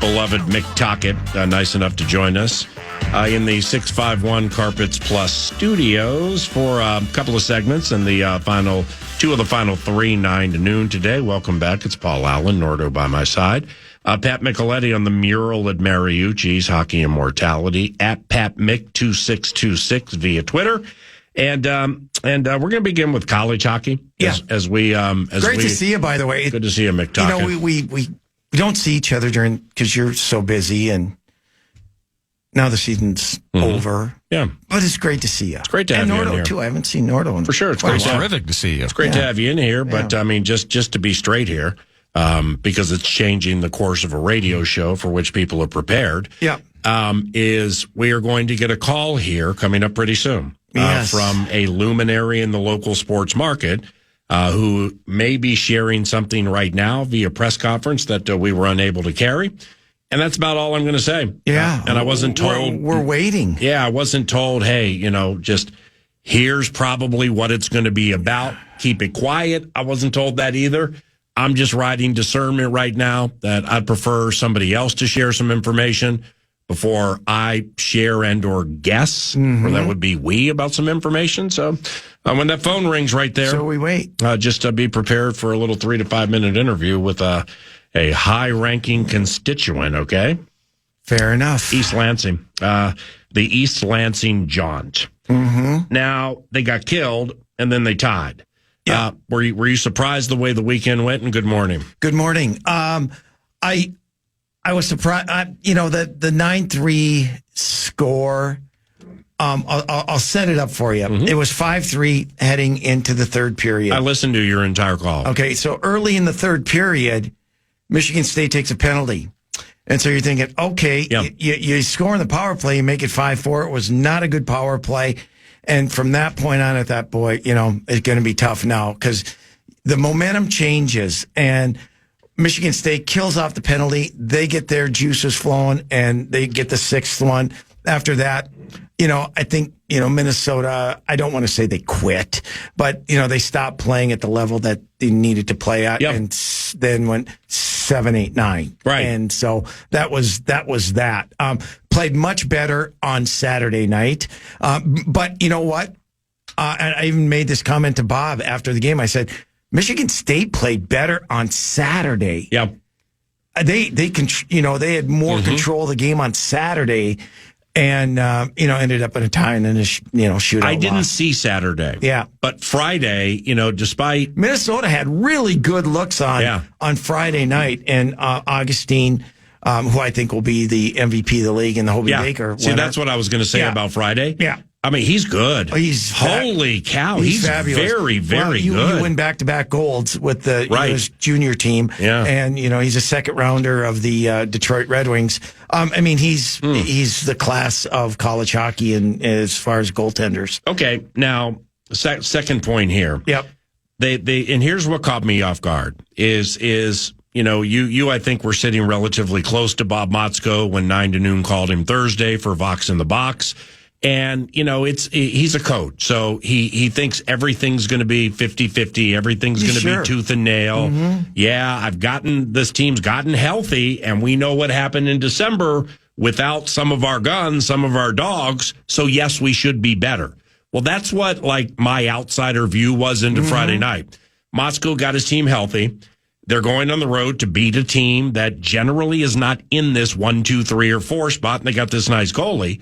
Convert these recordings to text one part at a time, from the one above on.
beloved Mick Tockett, nice enough to join us in the 651 Carpets Plus studios for a couple of segments and the two of the final three, 9 to noon today. Welcome back. It's Paul Allen, Nordo by my side. Pat Micheletti on the mural at Mariucci's Hockey Immortality at PatMick2626 via Twitter. And we're going to begin with college hockey. Great to see you, by the way. Good to see you, Mick Tockett. You know, we don't see each other because you're so busy, and now the season's over. Yeah. But it's great to see you. It's great to have you in here. And Nordo, too. I haven't seen Nordo in for sure. It's great. Terrific to see you. It's great to have you in here, but I mean, just to be straight here, because it's changing the course of a radio show for which people are prepared. Yeah. Is we are going to get a call here coming up pretty soon from a luminary in the local sports market who may be sharing something right now via press conference that we were unable to carry. And that's about all I'm going to say. Yeah. And I wasn't told. We're waiting. Yeah, I wasn't told, hey, just here's probably what it's going to be about. Keep it quiet. I wasn't told that either. I'm just riding discernment right now that I'd prefer somebody else to share some information before I share and or guess, or that would be we about some information. So when that phone rings right there, so we wait. Just to be prepared for a little 3 to 5 minute interview with a high-ranking constituent, okay? Fair enough. East Lansing. The East Lansing Jaunt. Mm-hmm. Now, they got killed, and then they tied. Yeah. Were you surprised the way the weekend went? And good morning. Good morning. I was surprised. The 9-3 score. I'll set it up for you. Mm-hmm. It was 5-3 heading into the third period. I listened to your entire call. Okay, so early in the third period, Michigan State takes a penalty. And so you're thinking, okay, you score in the power play, you make it 5-4. It was not a good power play. And from that point on, at that point, it's going to be tough now because the momentum changes and Michigan State kills off the penalty. They get their juices flowing and they get the sixth one. After that, I think, Minnesota, I don't want to say they quit, but, they stopped playing at the level that they needed to play at and then went 7-8-9. Right. And so that was that. Played much better on Saturday night. But you know what? And I even made this comment to Bob after the game. I said, Michigan State played better on Saturday. Yeah. They had more control of the game on Saturday. And, ended up in a tie and then a shootout. I didn't see Saturday. Yeah. But Friday, despite. Minnesota had really good looks on Friday night. And Augustine, who I think will be the MVP of the league and the Hobie Baker winner. See, that's what I was going to say about Friday. Yeah. I mean, he's good. Holy cow. He's fabulous. Very, very good. You win back-to-back golds with the U.S. junior team. Yeah. And, he's a second rounder of the Detroit Red Wings. He's the class of college hockey as far as goaltenders. Okay. Now, second point here. Yep. And here's what caught me off guard is you I think were sitting relatively close to Bob Motzko when 9 to noon called him Thursday for Vox in the Box. And, he's a coach, so he thinks everything's going to be 50-50. Everything's going to be tooth and nail. Mm-hmm. Yeah, this team's gotten healthy, and we know what happened in December without some of our guns, some of our dogs. So, yes, we should be better. Well, that's what, my outsider view was into Friday night. Motzko got his team healthy. They're going on the road to beat a team that generally is not in this 1, 2, 3, or 4 spot, and they got this nice goalie.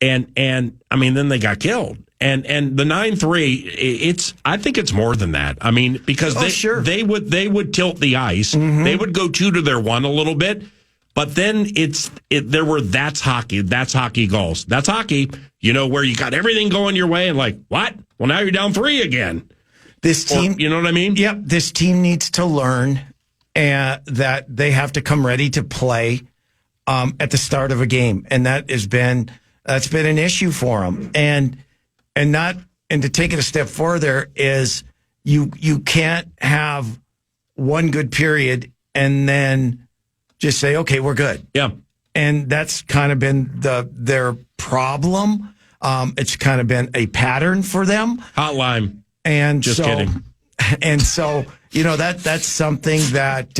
And then they got killed. And the 9-3, I think it's more than that. I mean, because they would tilt the ice. Mm-hmm. They would go 2 to their 1 a little bit. But then that's hockey goals. That's hockey, where you got everything going your way and what? Well, now you're down 3 again. This team, you know what I mean? Yep. This team needs to learn that they have to come ready to play at the start of a game. And that's been an issue for them. And to take it a step further is you can't have one good period and then just say, okay, we're good. Yeah. And that's kind of been their problem. It's kind of been a pattern for them. Hotline. And just so, kidding. And so, that's something that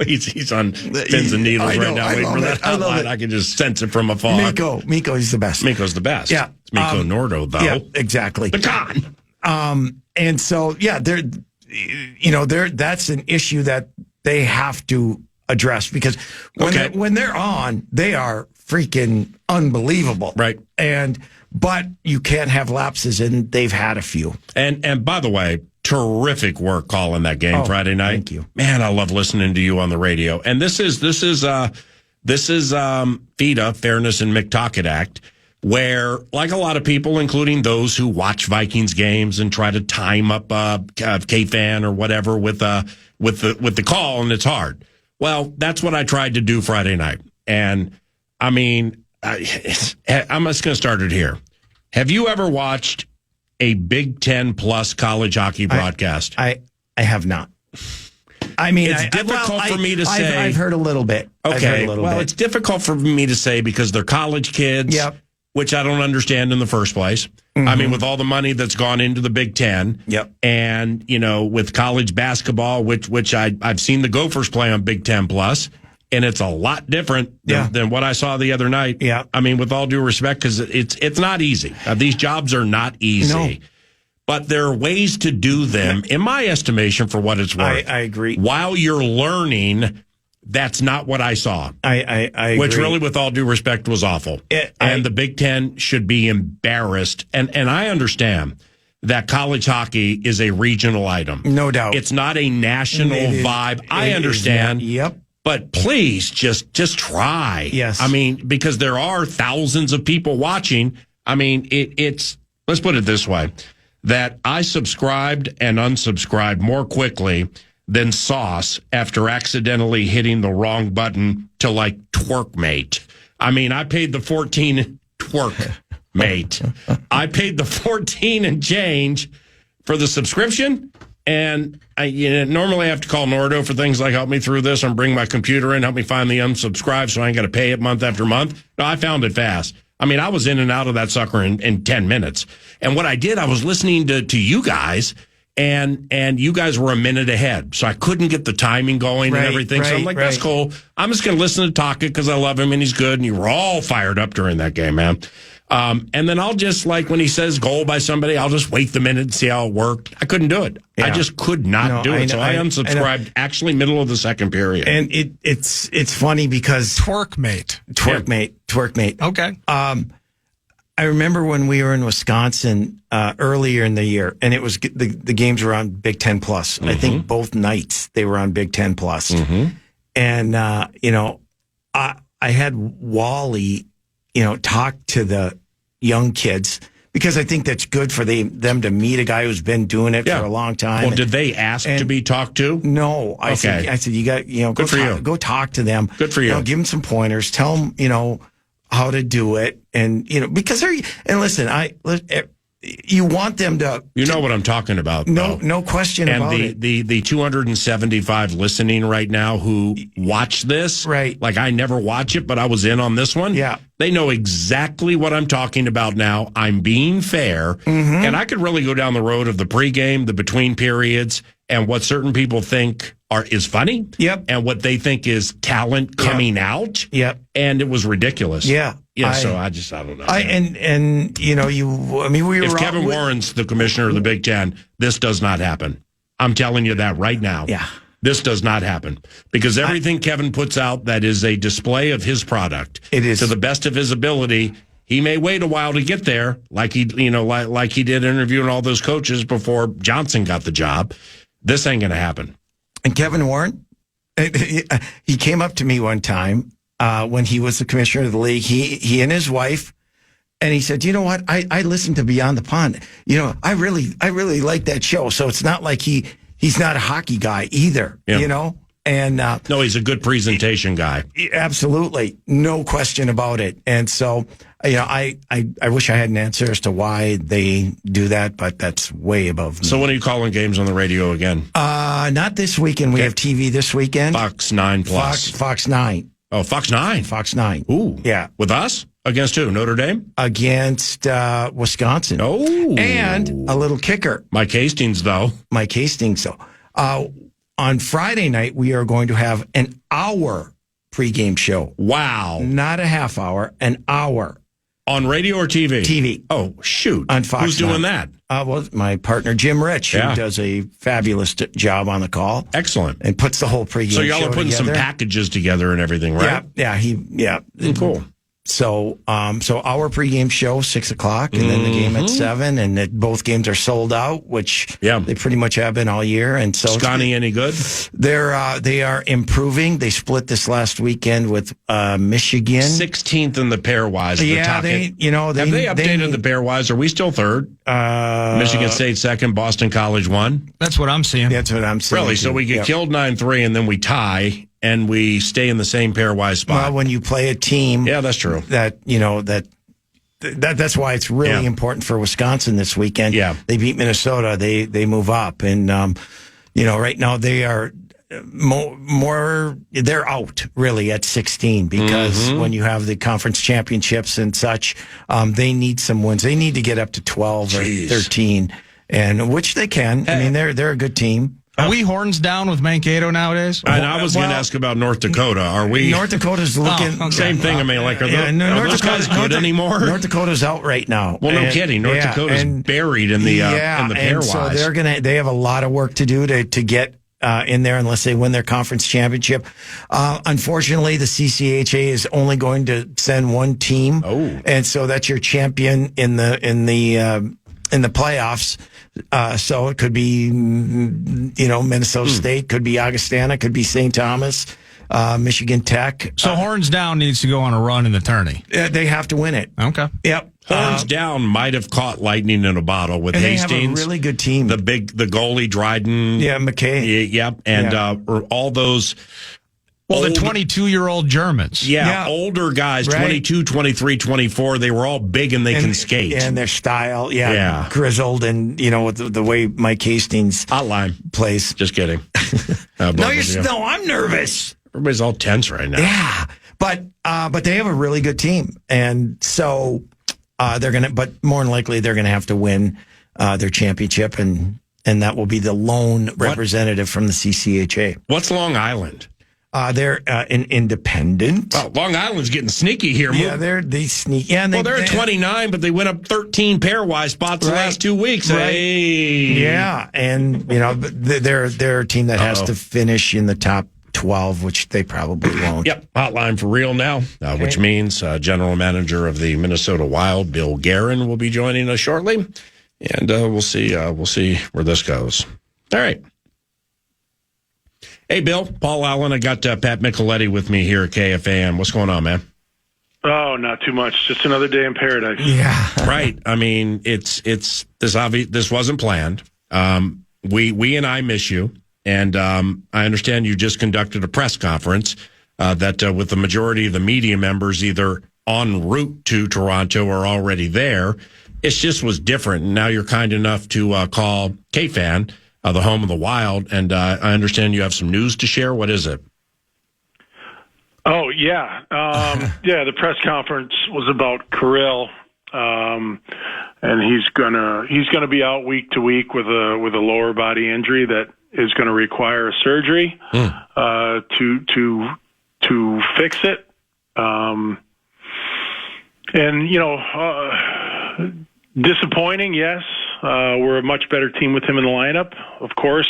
he's on pins and needles right now waiting for that hotline. I can just sense it from afar. Miko, he's the best. Miko's the best. Yeah. It's Miko Nordo, though. Yeah, exactly. Pecan. And so, that's an issue that they have to address because when they're on, they are freaking unbelievable. Right. But you can't have lapses, and they've had a few. And by the way, terrific work calling that game Friday night. Thank you. Man, I love listening to you on the radio. And this is FIDA, Fairness and McTocket Act, where, like a lot of people, including those who watch Vikings games and try to time up KFAN or whatever with the call, and it's hard. Well, that's what I tried to do Friday night. And I mean, I'm just going to start it here. Have you ever watched a Big Ten plus college hockey broadcast? I have not. I mean, it's difficult for me to say. I've heard a little bit. Okay. It's difficult for me to say because they're college kids, which I don't understand in the first place. Mm-hmm. I mean, with all the money that's gone into the Big Ten, and with college basketball, which I've seen the Gophers play on Big Ten plus. And it's a lot different than what I saw the other night. Yeah. I mean, with all due respect, because it's not easy. These jobs are not easy. No. But there are ways to do them, in my estimation, for what it's worth. I agree. While you're learning, that's not what I saw. I agree. Which really, with all due respect, was awful. The Big Ten should be embarrassed. And I understand that college hockey is a regional item. No doubt. It's not a national vibe. I understand. Yep. But please just try. Yes. I mean, because there are thousands of people watching. I mean, it's, let's put it this way, that I subscribed and unsubscribed more quickly than Sauce after accidentally hitting the wrong button to Twerkmate. I mean, I paid the 14 Twerkmate. I paid the 14 and change for the subscription. And I normally have to call Nordo for things like help me through this and bring my computer in, help me find the unsubscribe so I ain't got to pay it month after month. No, I found it fast. I mean, I was in and out of that sucker in 10 minutes. And what I did, I was listening to you guys, and you guys were a minute ahead. So I couldn't get the timing going and everything. So I'm like, that's cool. I'm just going to listen to Tocchet because I love him and he's good. And you were all fired up during that game, man. And then I'll just, when he says goal by somebody, I'll just wait the minute and see how it worked. I couldn't do it. Yeah. I just could not do it. So I unsubscribed actually middle of the second period. And it's funny because Twerkmate. Okay. I remember when we were in Wisconsin earlier in the year, and it was the games were on Big Ten Plus. Mm-hmm. I think both nights they were on Big Ten Plus. Mm-hmm. And I had Wally, talk to the young kids because I think that's good for them to meet a guy who's been doing it for a long time. Well, did they ask to be talked to? No, I said you got go talk to them. Good for you. Give them some pointers. Tell them how to do it, and because listen, you want them to. You know what I'm talking about. No question about it. And the 275 listening right now who watch this, right? I never watch it, but I was in on this one. Yeah, they know exactly what I'm talking about now. I'm being fair, and I could really go down the road of the pregame, the between periods, and what certain people think is funny. Yep. And what they think is talent coming out. Yep. And it was ridiculous. Yeah. Yeah. So I don't know. If Kevin Warren's the commissioner of the Big Ten, this does not happen. I'm telling you that right now. Yeah. This does not happen because everything Kevin puts out that is a display of his product. It is to the best of his ability. He may wait a while to get there, like he did interviewing all those coaches before Johnson got the job. This ain't going to happen. And Kevin Warren, he came up to me one time when he was the commissioner of the league. He and his wife, and he said, "You know what? I listened to Beyond the Pond. I really like that show. So it's not like he's not a hockey guy either. Yeah. And no, he's a good presentation guy. Absolutely, no question about it. And so, I wish I had an answer as to why they do that, but that's way above me. So when are you calling games on the radio again? Not this weekend. We have TV this weekend. Fox 9 Plus. Fox 9. Oh, Fox 9. Fox 9. Ooh. Yeah. With us? Against who? Notre Dame? Against Wisconsin. Oh. And a little kicker. Mike Hastings, though. On Friday night, we are going to have an hour pregame show. Wow. Not a half hour, an hour. On radio or TV? TV. Oh, shoot. On Fox. Who's doing that? Well, my partner, Jim Rich, who does a fabulous job on the call. Excellent. And puts the whole pregame show So y'all are putting together. some packages together and everything, right? Yeah. Cool. So our pregame show 6:00, and then the game at 7, and both games are sold out, which they pretty much have been all year. And so Scotty, any good? They are improving. They split this last weekend with Michigan, 16th in the pairwise. Yeah, have they updated the pairwise? Are we still third? Michigan State second, Boston College 1. That's what I'm seeing. That's what I'm seeing. Really? So we get killed 9-3, and then we tie. And we stay in the same pairwise spot. Well, when you play a team, that's true. That's why it's really important for Wisconsin this weekend. Yeah, they beat Minnesota. They move up, and right now they are more. They're out really at 16 because when you have the conference championships and such, they need some wins. They need to get up to 12 or 13, and which they can. I mean, they're a good team. Are we horns down with Mankato nowadays? And I was going to ask about North Dakota. Are we? North Dakota's looking same thing. I mean, like, are those guys good anymore? North Dakota's out right now. Well, no kidding. North Dakota's buried in the pairwise. So they have a lot of work to do to get in there unless they win their conference championship. Unfortunately, the CCHA is only going to send one team. Oh, and so that's your champion in the playoffs. So it could be, Minnesota State, could be Augustana, could be St. Thomas, Michigan Tech. So Horns Down needs to go on a run in the tourney. They have to win it. Okay. Yep. Horns Down might have caught lightning in a bottle with Hastings. They have a really good team. The goalie Dryden. Yeah, McKay. Yep. And all those. Well, the 22-year-old Germans. Yeah, older guys, right. 22, 23, 24, they were all big and they can skate. And their style, grizzled, and, the way Mike Hastings plays. Just kidding. No, I'm nervous. Everybody's all tense right now. Yeah, but they have a really good team. And so but more than likely, they're going to have to win their championship, and that will be the lone representative from the CCHA. What's Long Island? They're an independent. Oh, Long Island's getting sneaky here. Yeah, they sneak. Yeah, they're at 29, but they went up 13 pairwise spots the last 2 weeks. Right. Hey. Yeah, and they're a team that has to finish in the top 12, which they probably won't. Yep, hotline for real now, which means general manager of the Minnesota Wild, Bill Guerin, will be joining us shortly, and we'll see where this goes. All right. Hey, Bill, Paul Allen. I got Pat Micheletti with me here at KFAN. What's going on, man? Oh, not too much. Just another day in paradise. Yeah, right. I mean, it's this obvious. This wasn't planned. We and I miss you, and I understand you just conducted a press conference that with the majority of the media members either en route to Toronto or already there. It just was different. And now you're kind enough to call KFAN. The home of the Wild, and I understand you have some news to share. What is it? Oh, yeah. The press conference was about Kirill, and he's gonna be out week to week with a lower body injury that is going to require a surgery to fix it. Disappointing, yes. We're a much better team with him in the lineup, of course.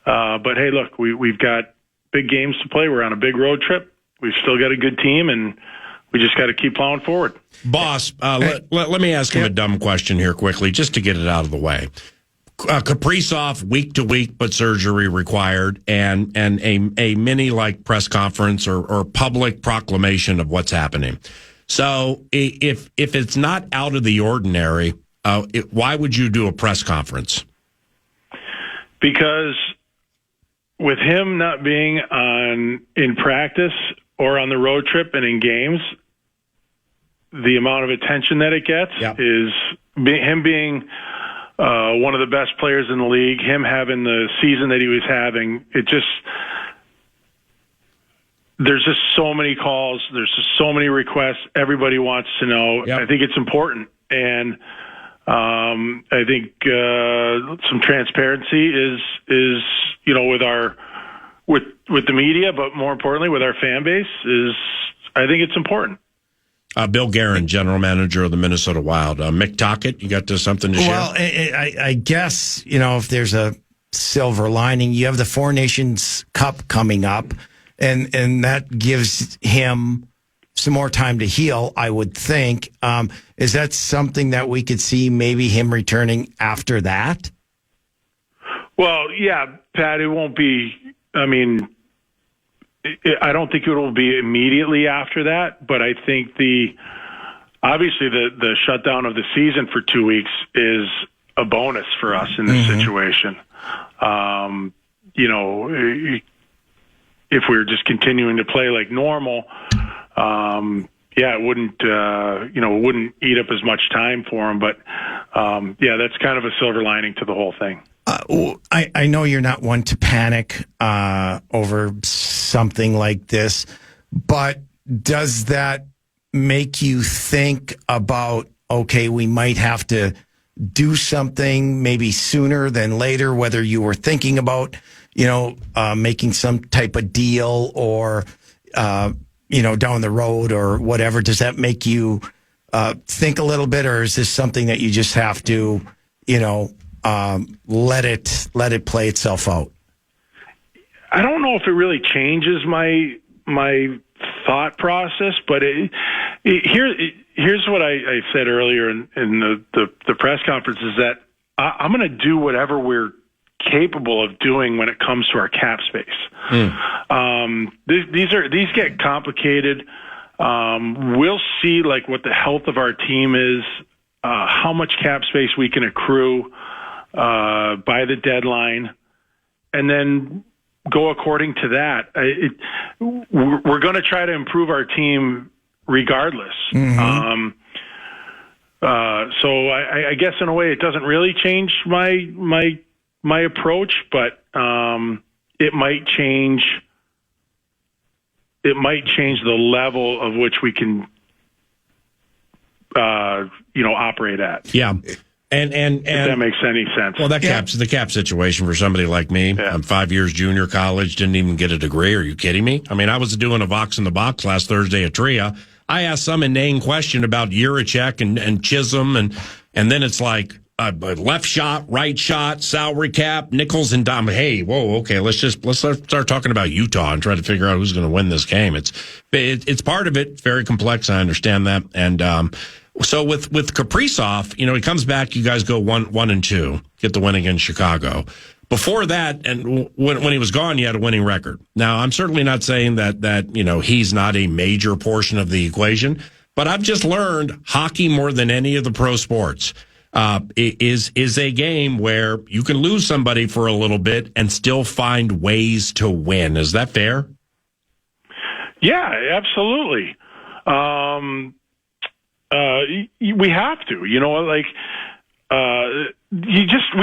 But hey, look, we've got big games to play. We're on a big road trip. We've still got a good team, and we just got to keep plowing forward. Boss, let me ask him a dumb question here quickly, just to get it out of the way. Kaprizov, week to week, but surgery required, and a mini press conference or public proclamation of what's happening. So if it's not out of the ordinary, why would you do a press conference? Because with him not being in practice or on the road trip and in games, the amount of attention that it gets is him being one of the best players in the league, him having the season that he was having. there's just so many calls. There's just so many requests. Everybody wants to know. Yep. I think it's important. And I think some transparency is with the media, but more importantly with our fan base I think it's important. Bill Guerin, general manager of the Minnesota Wild. Mick Tocchet, you got something to share? Well, I guess, if there's a silver lining, you have the Four Nations Cup coming up, and that gives him some more time to heal, I would think. Is that something that we could see maybe him returning after that? Well, yeah, Pat, it won't be, I don't think it will be immediately after that, but I think obviously the shutdown of the season for 2 weeks is a bonus for us in this situation. If we were just continuing to play like normal, it wouldn't eat up as much time for him. But that's kind of a silver lining to the whole thing. I know you're not one to panic over something like this, but does that make you think about, okay, we might have to do something maybe sooner than later, whether you were thinking about, making some type of deal or, down the road or whatever? Does that make you think a little bit, or is this something that you just have to, let it play itself out? I don't know if it really changes my thought process, but here's what I said earlier in the press conference is that I'm going to do whatever we're capable of doing when it comes to our cap space. These get complicated. We'll see what the health of our team is, how much cap space we can accrue by the deadline, and then go according to that. We're going to try to improve our team regardless. So I guess in a way it doesn't really change my approach, but it might change the level of which we can operate at. Yeah. And if that makes any sense. Well, the cap situation for somebody like me. Yeah. I'm 5 years junior college, didn't even get a degree. Are you kidding me? I was doing a Vox in the Box last Thursday at TRIA. I asked some inane question about Jiricek and Chisholm, and then it's like left shot, right shot, salary cap, nickels and dime. Hey, whoa, okay, let's start talking about Utah and try to figure out who's going to win this game. It's part of it. It's very complex. I understand that, and so with Kaprizov, he comes back. You guys go 1-2, get the win against Chicago. Before that, and when he was gone, you had a winning record. Now, I'm certainly not saying that he's not a major portion of the equation, but I've just learned hockey more than any of the pro sports is a game where you can lose somebody for a little bit and still find ways to win. Is that fair? Yeah, absolutely. We have to, we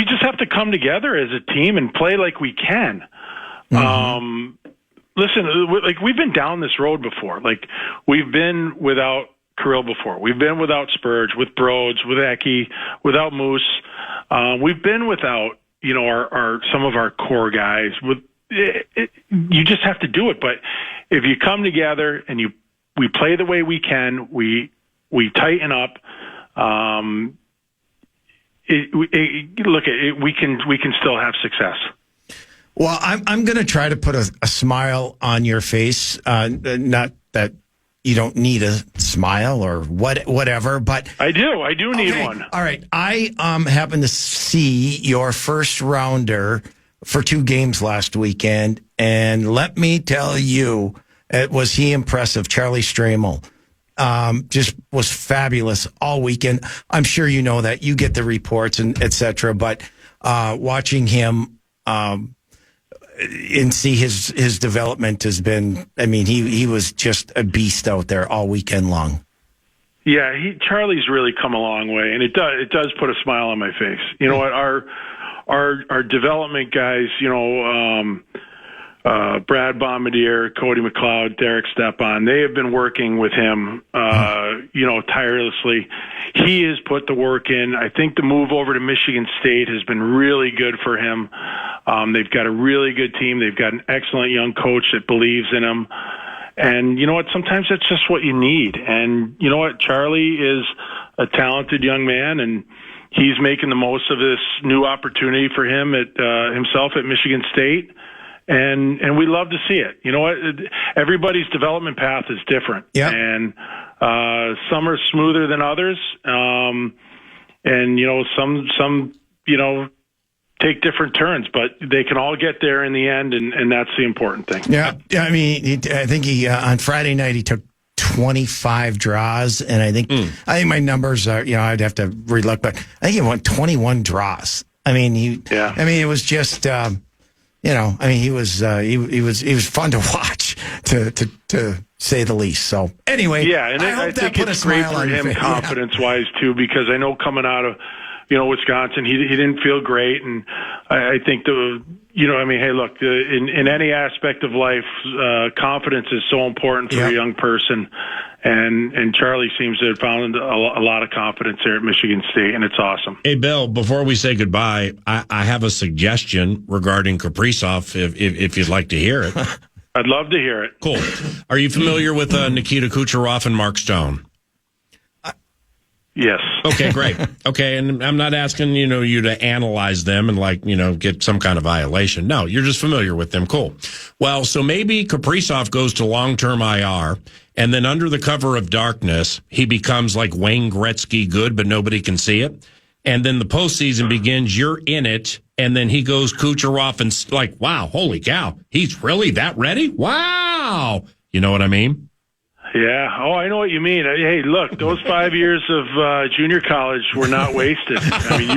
just have to come together as a team and play like we can. Listen, we've been down this road before. We've been without Kirill before. We've been without Spurge, with Broads, with Eki, without Moose. We've been without, some of our core guys. You just have to do it. But if you come together and we play the way we can, we tighten up. We can still have success. Well, I'm going to try to put a smile on your face. Not that you don't need a smile or whatever, but I do need one. All right. I happened to see your first rounder for 2 games last weekend, and let me tell you, was he impressive? Charlie Stramel. Just was fabulous all weekend. I'm sure you know that. You get the reports and et cetera, but watching him and see his development has been, he was just a beast out there all weekend long. Yeah, Charlie's really come a long way, and it does put a smile on my face. You know what, our development guys, Brad Bombardier, Cody McLeod, Derek Stepan, they have been working with him, tirelessly. He has put the work in. I think the move over to Michigan State has been really good for him. They've got a really good team. They've got an excellent young coach that believes in him. And you know what? Sometimes that's just what you need. And you know what? Charlie is a talented young man, and he's making the most of this new opportunity for him himself at Michigan State. And we love to see it. You know what? Everybody's development path is different. Yep. And some are smoother than others. And, some take different turns, but they can all get there in the end, and that's the important thing. Yeah. I mean, I think he on Friday night he took 25 draws, and I think my numbers are, I'd have to relook, but I think he won 21 draws. I mean, it was just, he was fun to watch, to say the least. So anyway, yeah, and I think it's great for him confidence-wise too, because I know coming out of Wisconsin, he didn't feel great, and I think hey, look, in any aspect of life, confidence is so important for a young person, and Charlie seems to have found a lot of confidence there at Michigan State, and it's awesome. Hey, Bill, before we say goodbye, I have a suggestion regarding Kaprizov, if you'd like to hear it. I'd love to hear it. Cool. Are you familiar with Nikita Kucherov and Mark Stone? Yes. Okay, great. Okay, and I'm not asking, you to analyze them and get some kind of violation. No, you're just familiar with them. Cool. Well, so maybe Kaprizov goes to long-term IR, and then under the cover of darkness, he becomes like Wayne Gretzky good, but nobody can see it. And then the postseason begins, you're in it, and then he goes Kucherov and wow, holy cow, he's really that ready? Wow. You know what I mean? Yeah. Oh, I know what you mean. Hey, look, those 5 years of junior college were not wasted. I mean,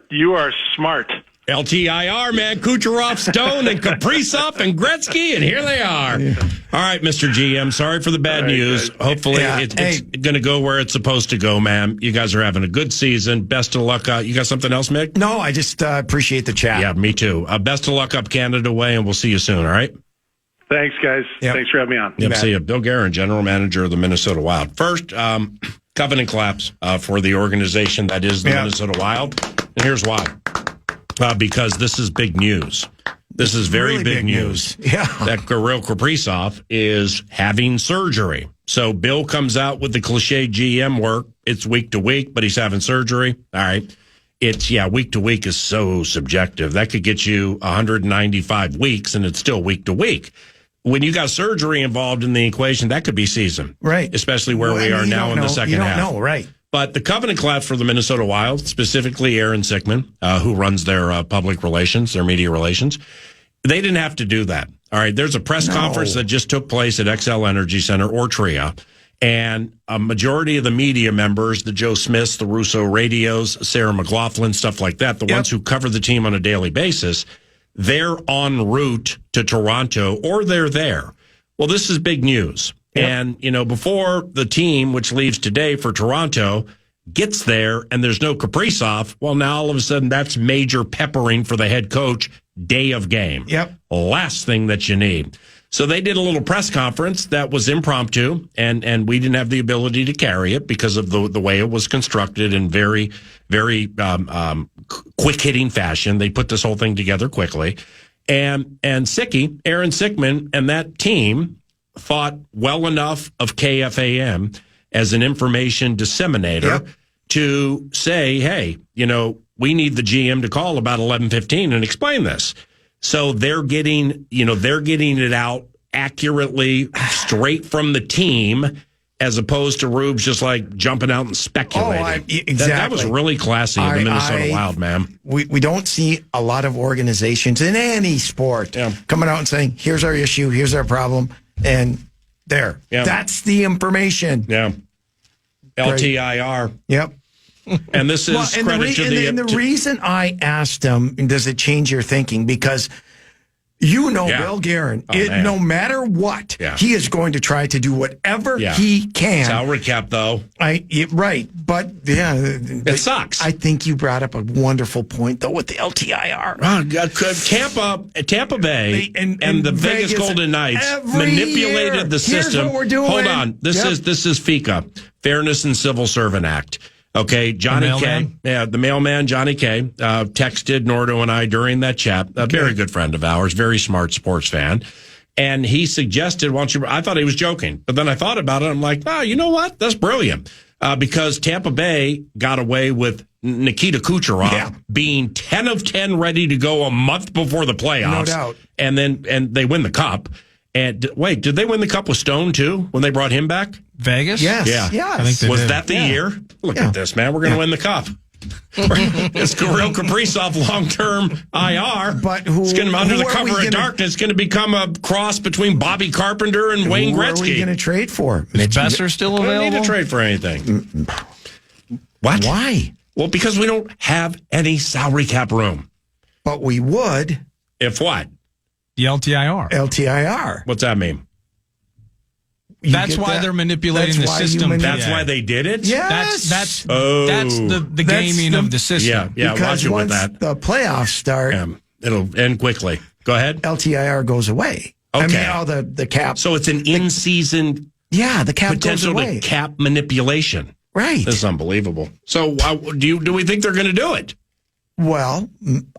you are smart. LTIR, man. Kucherov, Stone, and Kaprizov, and Gretzky, and here they are. Yeah. All right, Mr. GM, sorry for the bad news. Hopefully it's going to go where it's supposed to go, man. You guys are having a good season. Best of luck. You got something else, Mick? No, I just appreciate the chat. Yeah, me too. Best of luck up Canada way, and we'll see you soon, all right? Thanks, guys. Yep. Thanks for having me on. Yep, see you. Bill Guerin, General Manager of the Minnesota Wild. First, covenant collapse for the organization that is the Minnesota Wild. And here's why. Because this is big news. This is very really big news. Yeah. That Kirill Kaprizov is having surgery. So Bill comes out with the cliche GM work. It's week to week, but he's having surgery. All right. Week to week is so subjective. That could get you 195 weeks, and it's still week to week. When you got surgery involved in the equation, that could be season. Right. Especially where we are now in the second half. You don't know, right. But the covenant collapse for the Minnesota Wild, specifically Aaron Sickman, who runs their public relations, their media relations, they didn't have to do that. All right. There's a press conference that just took place at XL Energy Center, or TRIA, and a majority of the media members, the Joe Smiths, the Russo Radios, Sarah McLaughlin, stuff like that, the ones who cover the team on a daily basis, they're en route to Toronto, or they're there. Well, this is big news. Yep. And, before the team, which leaves today for Toronto, gets there and there's no Kaprizov, well, now all of a sudden that's major peppering for the head coach day of game. Yep. Last thing that you need. So they did a little press conference that was impromptu, and we didn't have the ability to carry it because of the way it was constructed in very, very quick-hitting fashion. They put this whole thing together quickly. And Sicky, Aaron Sickman, and that team thought well enough of KFAN as an information disseminator to say, hey, we need the GM to call about 11:15 and explain this. So they're getting it out accurately, straight from the team, as opposed to Rubes just jumping out and speculating. Exactly. That was really classy in the Minnesota Wild, man. We don't see a lot of organizations in any sport coming out and saying, here's our issue, here's our problem, and there. Yep. That's the information. Yeah. LTIR. Yep. And this is credit to the... And the reason I asked him, does it change your thinking? Because Bill Guerin, no matter what, he is going to try to do whatever he can. Salary cap, though. Right. But, it sucks. I think you brought up a wonderful point, though, with the LTIR. Tampa Bay and the Vegas Golden Knights manipulated the system. Here's what we're doing. Hold on. This is FICA, Fairness and Civil Servant Act. Okay, Johnny K. Yeah, the mailman, Johnny K. Texted Nordo and I during that chat. A very good friend of ours, very smart sports fan. And he suggested, I thought he was joking, but then I thought about it. I'm like, you know what? That's brilliant. Because Tampa Bay got away with Nikita Kucherov being 10 of 10 ready to go a month before the playoffs. No doubt. And they win the cup. And wait, did they win the cup with Stone too when they brought him back? Vegas? Yes. Yeah. Yes. I think they was did. that the year? Look at this, man. We're going to win the cup. It's Kirill Kaprizov long-term IR. But it's going to under the cover of darkness. It's going to become a cross between Bobby Carpenter and Wayne Gretzky. Who are we going to trade for? Is Besser still available? We don't need to trade for anything. What? Why? Well, because we don't have any salary cap room. But we would. If what? The LTIR. LTIR. What's that mean? That's why they're manipulating the system. That's why they did it? Yes. That's the gaming of the system. Yeah, because watch it once with that. the playoffs start, it'll end quickly. Go ahead. LTIR goes away. Okay. I mean, the cap. So it's an in-season the cap potential goes away. to cap manipulation. Right. This is unbelievable. So do we think they're going to do it? Well,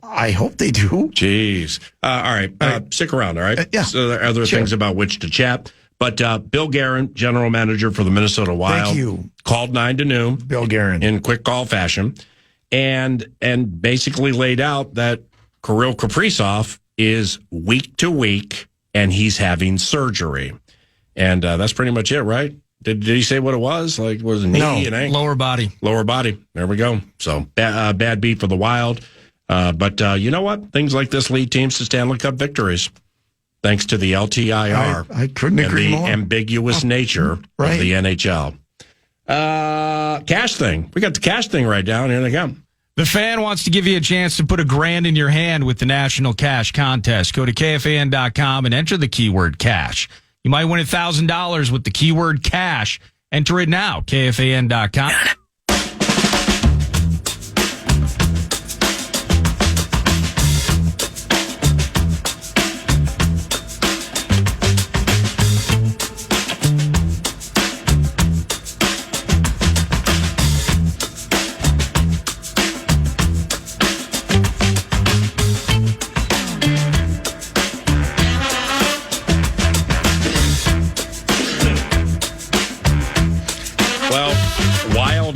I hope they do. Jeez. All right. Stick around, all right? Yeah. So there are other things about which to chat. But Bill Guerin, general manager for the Minnesota Wild, called 9 to noon. Bill Guerin. In quick call fashion. And basically laid out that Kirill Kaprizov is week to week, and he's having surgery. And that's pretty much it, right? Did he say what it was? Like, was it knee and ankle? Lower body. Lower body. There we go. So bad beat for the Wild. But you know what? Things like this lead teams to Stanley Cup victories. Thanks to the LTIR. I couldn't agree more. And the ambiguous nature of the NHL. Cash thing. We got the cash thing right down. Here they come. The Fan wants to give you a chance to put $1,000 in your hand with the National Cash Contest. Go to KFAN.com and enter the keyword cash. You might win $1,000 with the keyword cash. Enter it now. KFAN.com.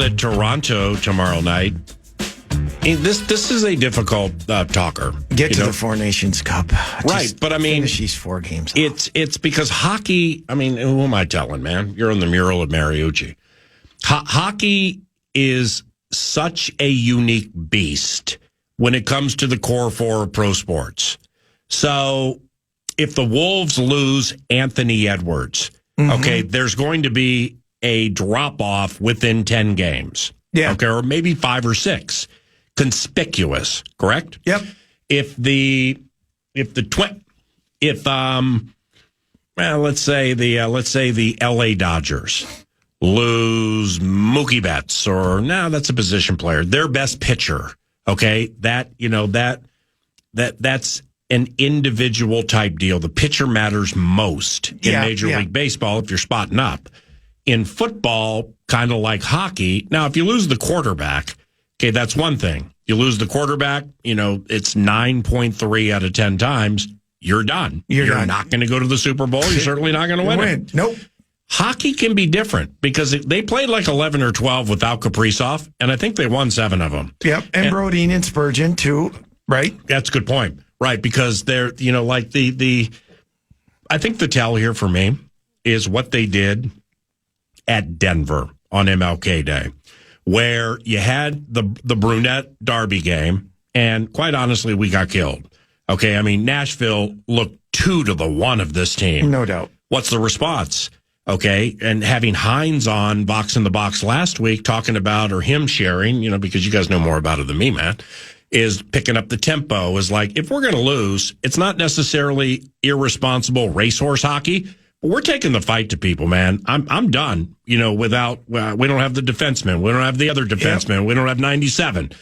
At Toronto tomorrow night. This is a difficult talker. Get to the Four Nations Cup. Right, but I mean, finish these 4 games. It's because hockey, I mean, who am I telling, man? You're on the mural of Mariucci. Hockey is such a unique beast when it comes to the core 4 of pro sports. So if the Wolves lose Anthony Edwards, okay, there's going to be a drop-off within 10 games. Yeah. Okay, or maybe 5 or 6. Conspicuous, correct? Yep. Let's say the LA Dodgers lose Mookie Betts, or that's a position player, their best pitcher. Okay, that's an individual type deal. The pitcher matters most in Major League Baseball if you're spotting up. In football, kind of like hockey, now if you lose the quarterback, okay, that's one thing. You lose the quarterback, it's 9.3 out of 10 times, you're done. You're not going to go to the Super Bowl. You're certainly not going to win it. Nope. Hockey can be different because they played like 11 or 12 without Kaprizov, and I think they won 7 of them. Yep, and Brodin and Spurgeon too, right? That's a good point. Right, because they're, like I think the tell here for me is what they did at Denver on MLK Day, where you had the Brunette Derby game, and quite honestly, we got killed. Okay, I mean, Nashville looked 2-1 of this team. No doubt. What's the response? Okay, and having Hines on Box in the Box last week talking about, or him sharing, because you guys know more about it than me, man, is picking up the tempo, is like, if we're going to lose, it's not necessarily irresponsible racehorse hockey, but we're taking the fight to people, man. I'm done, without, we don't have the defenseman. We don't have the other defenseman. Yep. We don't have 97.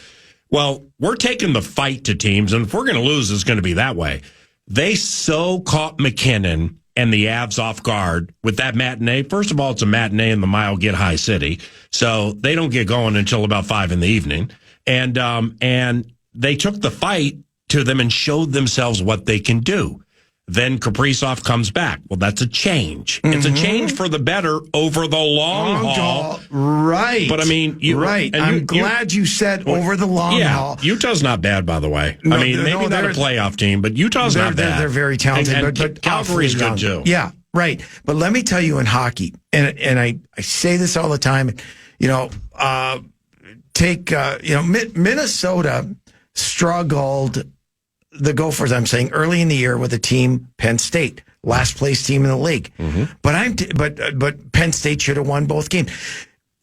Well, we're taking the fight to teams, and if we're going to lose, it's going to be that way. They so caught McKinnon and the Avs off guard with that matinee. First of all, it's a matinee in the Mile Get High City, so they don't get going until about 5 in the evening. And they took the fight to them and showed themselves what they can do. Then Kaprizov comes back. Well, that's a change. Mm-hmm. It's a change for the better over the long haul. Right. But, I mean... I'm glad you said over the long haul. Utah's not bad, by the way. No, maybe not a playoff team, but Utah's not bad. They're very talented. But Calgary's good, too. Yeah, right. But let me tell you in hockey, and I say this all the time, Minnesota struggled... The Gophers, I'm saying, early in the year with a team, Penn State, last place team in the league. Mm-hmm. But Penn State should have won both games.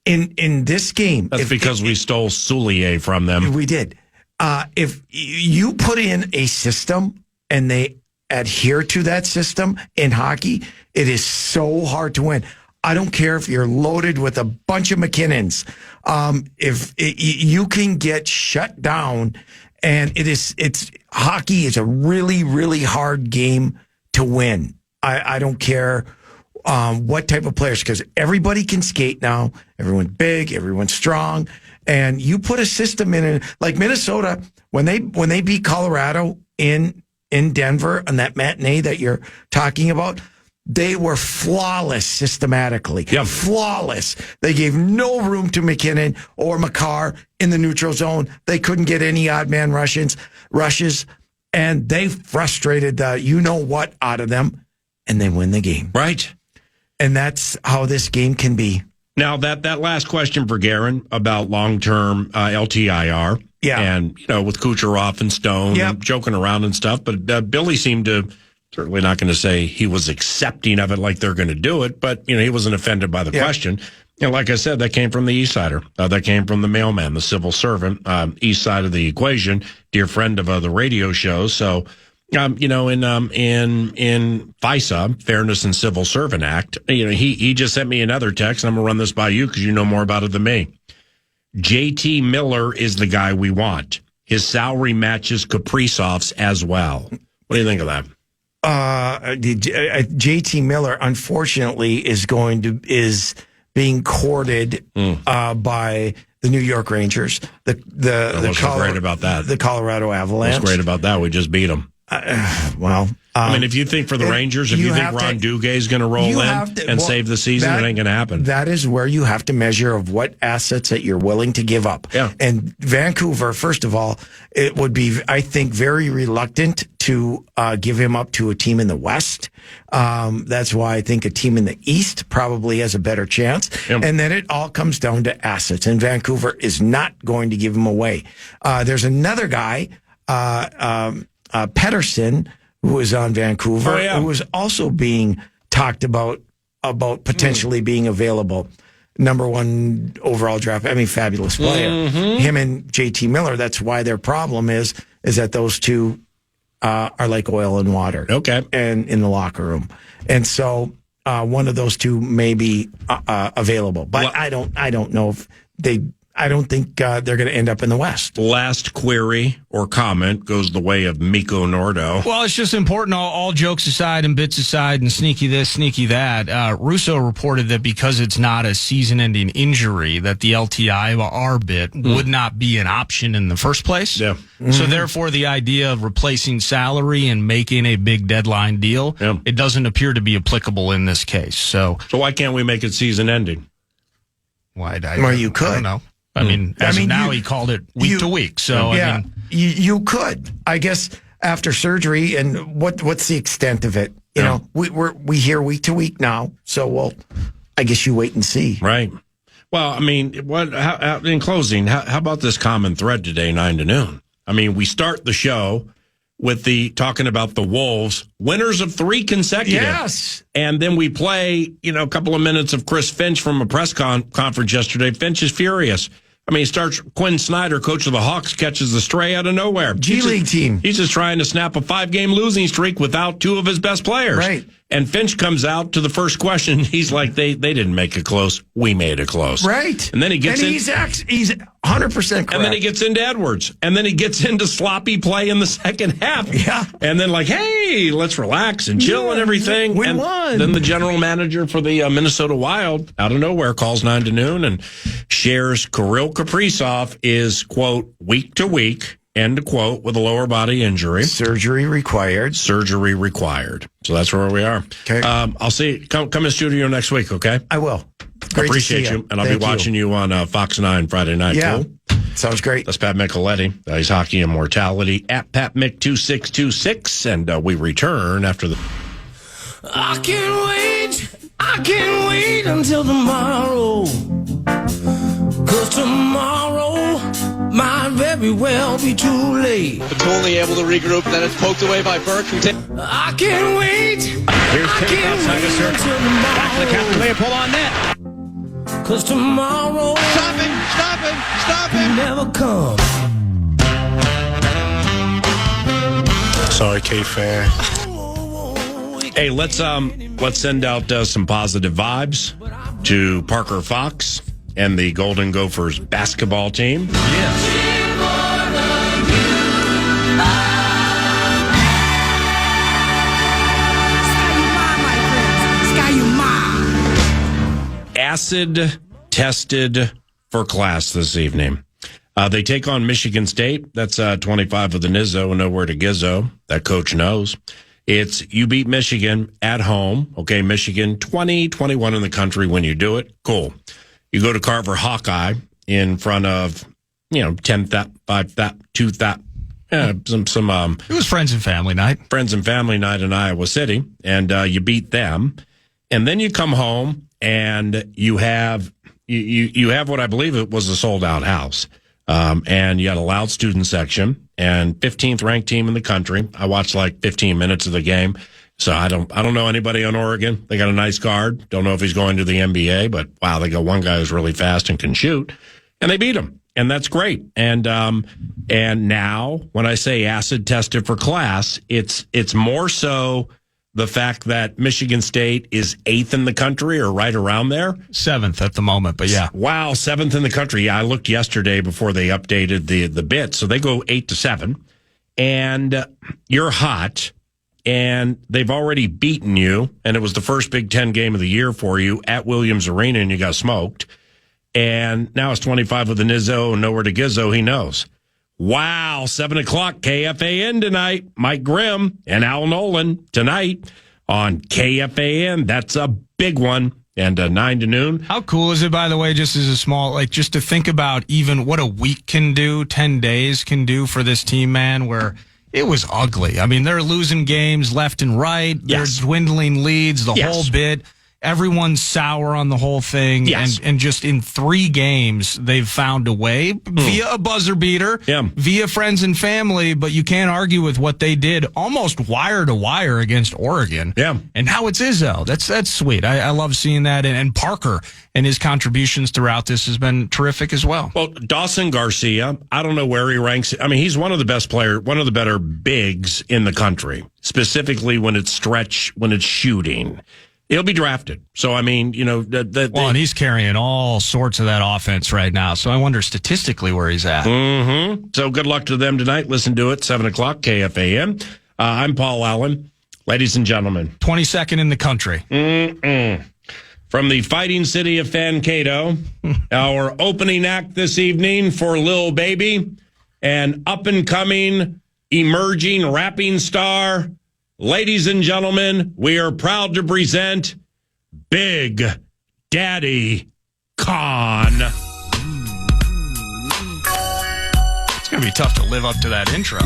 In this game, that's because we stole Soulier from them. We did. If you put in a system and they adhere to that system in hockey, it is so hard to win. I don't care if you're loaded with a bunch of McKinnons. You can get shut down. And hockey is a really, really hard game to win. I don't care what type of players, because everybody can skate now. Everyone's big, everyone's strong, and you put a system in it like Minnesota when they beat Colorado in Denver on that matinee that you're talking about. They were flawless systematically. Yep. Flawless. They gave no room to McKinnon or Makar in the neutral zone. They couldn't get any odd man rushes, and they frustrated the you-know-what out of them, and they win the game. Right. And that's how this game can be. Now, that last question for Guerin about long-term LTIR, and, with Kucherov and Stone, and joking around and stuff, but Billy seemed to... Certainly not going to say he was accepting of it like they're going to do it, but, he wasn't offended by the question. Like I said, that came from the East Sider. That came from the mailman, the civil servant, East side of the equation, dear friend of the radio show. So, in FISA, Fairness and Civil Servant Act, he just sent me another text, and I'm going to run this by you because you know more about it than me. JT Miller is the guy we want. His salary matches Kaprizov's as well. What do you think of that? JT Miller, unfortunately, is being courted by the New York Rangers. What's great about that? The Colorado Avalanche. What's great about that? We just beat them. If you think for the Rangers, if you think Ron Duguay is going to roll in and save the season, it ain't going to happen. That is where you have to measure of what assets that you're willing to give up. Yeah. And Vancouver, first of all, it would be, I think, very reluctant to give him up to a team in the West. That's why I think a team in the East probably has a better chance. Yep. And then it all comes down to assets. And Vancouver is not going to give him away. There's another guy, Pettersson, who was on Vancouver, who was also being talked about potentially being available. Number 1 overall draft. Fabulous player. Mm-hmm. Him and JT Miller. That's why their problem is that those two are like oil and water. Okay. And in the locker room. And so one of those two may be available. But I don't know if I don't think they're going to end up in the West. Last query or comment goes the way of Mikko Nordo. Well, it's just important, all jokes aside and bits aside and sneaky this, sneaky that. Russo reported that because it's not a season-ending injury, that the LTIR bit would not be an option in the first place. Yeah. Mm-hmm. So therefore, the idea of replacing salary and making a big deadline deal, it doesn't appear to be applicable in this case. So why can't we make it season-ending? Well, you could. I don't know. As of now, he called it week to week. So, you could, I guess, after surgery. And what's the extent of it? You know, we hear week to week now. So, I guess you wait and see. Right. Well, in closing, how about this common thread today, 9 to noon? We start the show with talking about the Wolves, winners of 3 consecutive. Yes. And then we play, a couple of minutes of Chris Finch from a press conference yesterday. Finch is furious. I mean, he starts Quinn Snyder, coach of the Hawks, catches the stray out of nowhere. G League team. He's just trying to snap a 5-game losing streak without 2 of his best players. Right. And Finch comes out to the first question. He's like, they didn't make it close. We made it close. Right. And then he gets in. He's 100% correct. And then he gets into Edwards. And then he gets into sloppy play in the second half. Yeah. And then like, hey, let's relax and chill and everything. We and won. Then the general manager for the Minnesota Wild, out of nowhere, calls 9 to noon and shares Kirill Kaprizov is, quote, week to week, end quote, with a lower body injury. Surgery required. Surgery required. So that's where we are. Okay. I'll see you. Come in studio next week, okay? I will. Great appreciate to see you. And I'll be watching you on Fox 9 Friday night. Yeah. Cool? Sounds great. That's Pat Micheletti. He's Hockey Immortality at PatMick2626. And we return after the... I can't wait until tomorrow. 'Cause tomorrow might very well be too late. Patulli able to regroup, then it's poked away by Burke. I can't wait. Here's Kate outside the circle. Back to the captain, Leopold on net. 'Cause tomorrow Stop him! never comes. Sorry, KFAN. Hey, let's send out some positive vibes to Parker Fox and the Golden Gophers basketball team. Acid tested for class this evening. They take on Michigan State. That's 25 of the Nizzo and nowhere to Gizzo. That coach knows. It's you beat Michigan at home. Okay, Michigan 20-21 in the country when you do it. Cool. You go to Carver Hawkeye in front of, 10,000, 5,000, 2,000. It was friends and family night. Friends and family night in Iowa City, and you beat them. And then you come home and you have what I believe it was a sold out house. And you had a loud student section and 15th ranked team in the country. I watched like 15 minutes of the game. So I don't know anybody on Oregon. They got a nice guard. Don't know if he's going to the NBA, but wow, they got one guy who's really fast and can shoot, and they beat him. And that's great. And now when I say acid tested for class, it's more so the fact that Michigan State is 8th in the country or right around there. 7th at the moment, but yeah. Wow, 7th in the country. Yeah, I looked yesterday before they updated the bit. So they go 8-7. And you're hot, and they've already beaten you, and it was the first Big Ten game of the year for you at Williams Arena, and you got smoked. And now it's 25 with the Nizzo and nowhere to Gizzo. He knows. Wow, 7 o'clock, KFAN tonight. Mike Grimm and Al Nolan tonight on KFAN. That's a big one. And 9 to noon. How cool is it, by the way, just as a small, just to think about even what a week can do, 10 days can do for this team, man, where it was ugly. I mean, they're losing games left and right. Yes. They're dwindling leads, the whole bit. Everyone's sour on the whole thing. Yes. And just in 3 games, they've found a way via a buzzer beater, via friends and family, but you can't argue with what they did almost wire to wire against Oregon. Yeah. And now it's Izzo. That's sweet. I love seeing that. And Parker and his contributions throughout this has been terrific as well. Well, Dawson Garcia, I don't know where he ranks. I mean, he's one of the best players, one of the better bigs in the country, specifically when it's shooting. He'll be drafted. So, I mean, and he's carrying all sorts of that offense right now. So I wonder statistically where he's at. Mm-hmm. So good luck to them tonight. Listen to it, 7 o'clock, KFAN. I'm Paul Allen. Ladies and gentlemen. 22nd in the country. From the fighting city of Mankato, our opening act this evening for Lil Baby, an up-and-coming, emerging rapping star. Ladies and gentlemen, we are proud to present Big Daddy Khan. It's going to be tough to live up to that intro.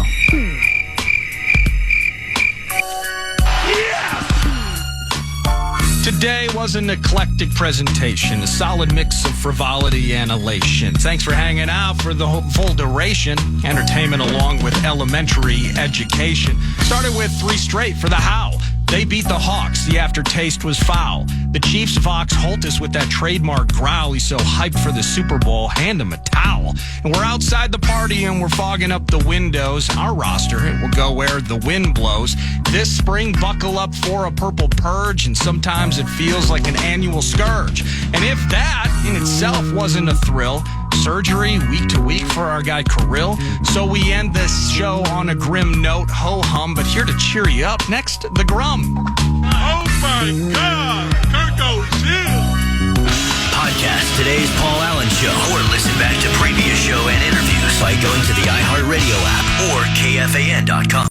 Today was an eclectic presentation, a solid mix of frivolity and elation. Thanks for hanging out for the full duration. Entertainment along with elementary education. Started with 3 straight for the how. They beat the Hawks. The aftertaste was foul. The Chiefs' Vox Holtis with that trademark growl. He's so hyped for the Super Bowl. Hand him a towel. And we're outside the party and we're fogging up the windows. Our roster, it will go where the wind blows. This spring, buckle up for a purple purge, and sometimes it feels like an annual scourge. And if that in itself wasn't a thrill, surgery week to week for our guy Kirill. So we end this show on a grim note, ho-hum, but here to cheer you up, next, the Grum. Oh my God, Kirk O'Shea. Podcast today's Paul Allen Show, or listen back to previous show and interviews by going to the iHeartRadio app or KFAN.com.